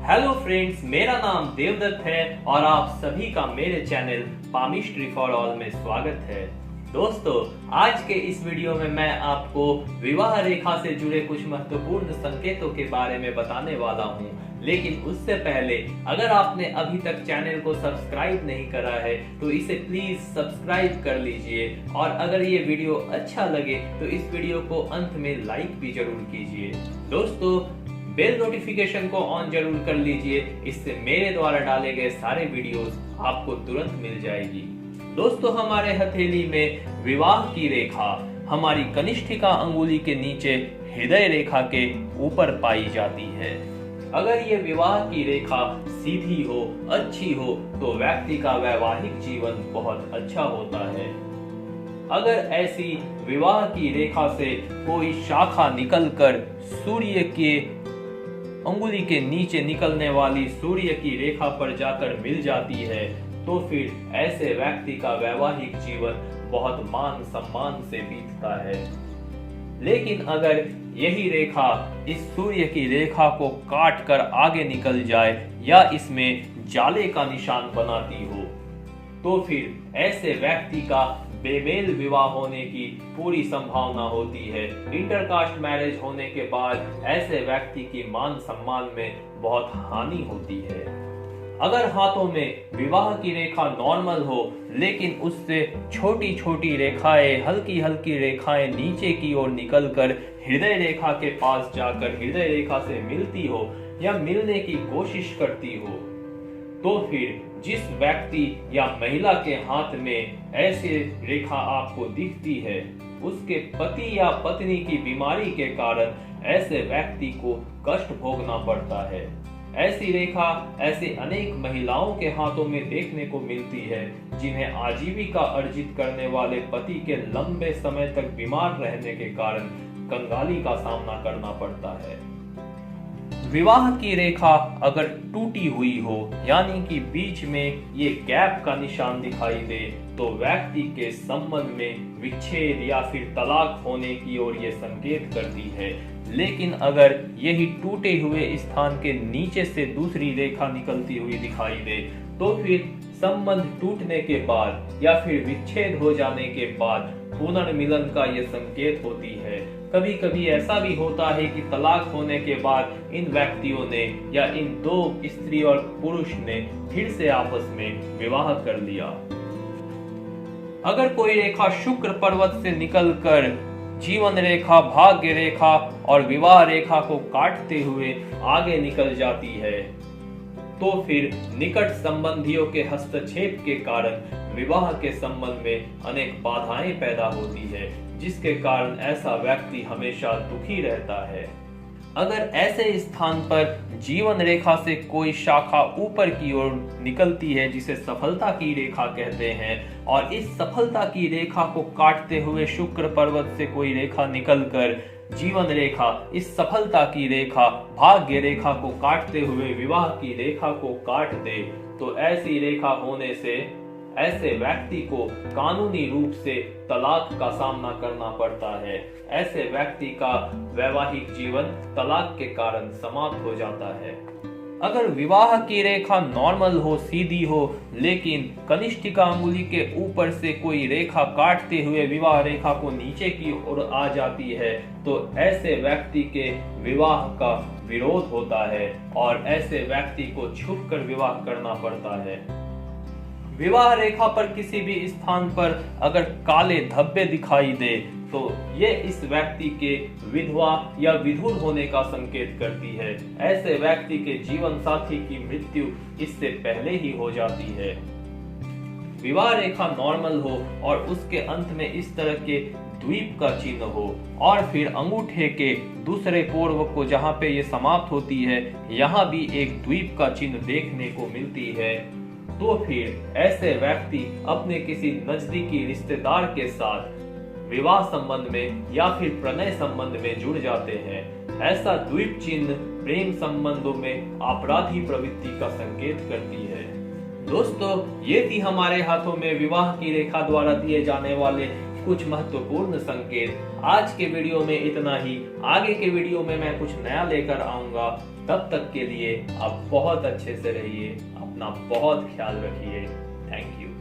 Hello friends, मेरा नाम देवदत्त है और आप सभी का मेरे चैनल पामिस्ट्री फॉर ऑल में स्वागत है। दोस्तों, आज के इस वीडियो में मैं आपको विवाह रेखा से जुड़े कुछ महत्वपूर्ण संकेतों के बारे में बताने वाला हूं। लेकिन उससे पहले अगर आपने अभी तक चैनल को सब्सक्राइब नहीं करा है तो इसे प्लीज सब्सक्राइब कर लीजिए, और अगर ये वीडियो अच्छा लगे तो इस वीडियो को अंत में लाइक भी जरूर कीजिए। दोस्तों, बेल नोटिफिकेशन को ऑन जरूर कर लीजिए, इससे मेरे द्वारा डाले गए सारे वीडियोस आपको तुरंत मिल जाएगी। दोस्तों, हमारे हथेली में विवाह की रेखा हमारी कनिष्ठिका अंगुली के नीचे हृदय रेखा के ऊपर पाई जाती है। अगर ये विवाह की रेखा सीधी हो, अच्छी हो, तो व्यक्ति का वैवाहिक जीवन बहुत अच्छा होता है। अगर ऐसी विवाह की रेखा से कोई शाखा निकलकर सूर्य के अंगुली के नीचे निकलने वाली सूर्य की रेखा पर जाकर मिल जाती है तो फिर ऐसे व्यक्ति का वैवाहिक जीवन बहुत मान सम्मान से बीतता है। लेकिन अगर यही रेखा इस सूर्य की रेखा को काट कर आगे निकल जाए या इसमें जाले का निशान बनाती हो तो फिर ऐसे व्यक्ति का बेमेल विवाह होने की पूरी संभावना होती है। इंटरकास्ट मैरिज होने के बाद ऐसे व्यक्ति की मान सम्मान में बहुत हानि होती है। अगर हाथों में विवाह की रेखा नॉर्मल हो लेकिन उससे छोटी छोटी रेखाएं, हल्की हल्की रेखाएं नीचे की ओर निकलकर हृदय रेखा के पास जाकर हृदय रेखा से मिलती हो या मिलने की कोशिश करती हो तो फिर जिस व्यक्ति या महिला के हाथ में ऐसी रेखा आपको दिखती है उसके पति या पत्नी की बीमारी के कारण ऐसे व्यक्ति को कष्ट भोगना पड़ता है। ऐसी रेखा ऐसे अनेक महिलाओं के हाथों में देखने को मिलती है जिन्हें आजीविका अर्जित करने वाले पति के लंबे समय तक बीमार रहने के कारण कंगाली का सामना करना पड़ता है। विवाह की रेखा अगर टूटी हुई हो यानी कि बीच में ये गैप का निशान दिखाई दे तो व्यक्ति के संबंध में विच्छेद या फिर तलाक होने की ओर ये संकेत करती है। लेकिन अगर यही टूटे हुए स्थान के नीचे से दूसरी रेखा निकलती हुई दिखाई दे तो फिर संबंध टूटने के बाद या फिर विच्छेद हो जाने के बाद पुनर्मिलन का ये संकेत होती है। कभी कभी ऐसा भी होता है कि तलाक होने के बाद इन व्यक्तियों ने या इन दो स्त्री और पुरुष ने फिर से आपस में विवाह कर लिया। अगर कोई रेखा शुक्र पर्वत से निकलकर जीवन रेखा, भाग्य रेखा और विवाह रेखा को काटते हुए आगे निकल जाती है तो फिर निकट संबंधियों के हस्तक्षेप के कारण विवाह के संबंध में अनेक बाधाएं पैदा होती है, जिसके कारण ऐसा व्यक्ति हमेशा दुखी रहता है। अगर ऐसे स्थान पर जीवन रेखा से कोई शाखा ऊपर की ओर निकलती है जिसे सफलता की रेखा कहते हैं, और इस सफलता की रेखा को काटते हुए शुक्र पर्वत से कोई रेखा निकलकर जीवन रेखा, इस सफलता की रेखा, भाग्य रेखा को काटते हुए विवाह की रेखा को काट दे तो ऐसी रेखा होने से ऐसे व्यक्ति को कानूनी रूप से तलाक का सामना करना पड़ता है। ऐसे व्यक्ति का वैवाहिक जीवन तलाक के कारण समाप्त हो जाता है। अगर विवाह की रेखा नॉर्मल हो, सीधी हो, लेकिन कनिष्ठिका अंगुली के ऊपर से कोई रेखा काटते हुए विवाह रेखा को नीचे की ओर आ जाती है तो ऐसे व्यक्ति के विवाह का विरोध होता है और ऐसे व्यक्ति को छुपकर विवाह करना पड़ता है। विवाह रेखा पर किसी भी स्थान पर अगर काले धब्बे दिखाई दे तो ये इस व्यक्ति के विधवा या विधुर होने का संकेत करती है। ऐसे व्यक्ति के जीवन साथी की मृत्यु इससे पहले ही हो जाती है। विवाह रेखा नॉर्मल हो और उसके अंत में इस तरह के द्वीप का चिन्ह हो और फिर अंगूठे के दूसरे पूर्व को जहाँ पे ये समाप्त होती है यहाँ भी एक द्वीप का चिन्ह देखने को मिलती है तो फिर ऐसे व्यक्ति अपने किसी नजदीकी रिश्तेदार के साथ विवाह संबंध में या फिर प्रणय संबंध में जुड़ जाते हैं। ऐसा द्वीप चिन्ह प्रेम संबंधों में आपराधी प्रवृत्ति का संकेत करती है। दोस्तों, ये थी हमारे हाथों में विवाह की रेखा द्वारा दिए जाने वाले कुछ महत्वपूर्ण संकेत। आज के वीडियो में इतना ही। आगे के वीडियो में मैं कुछ नया लेकर आऊंगा। तब तक के लिए आप बहुत अच्छे से रहिए, अपना बहुत ख्याल रखिए। Thank you.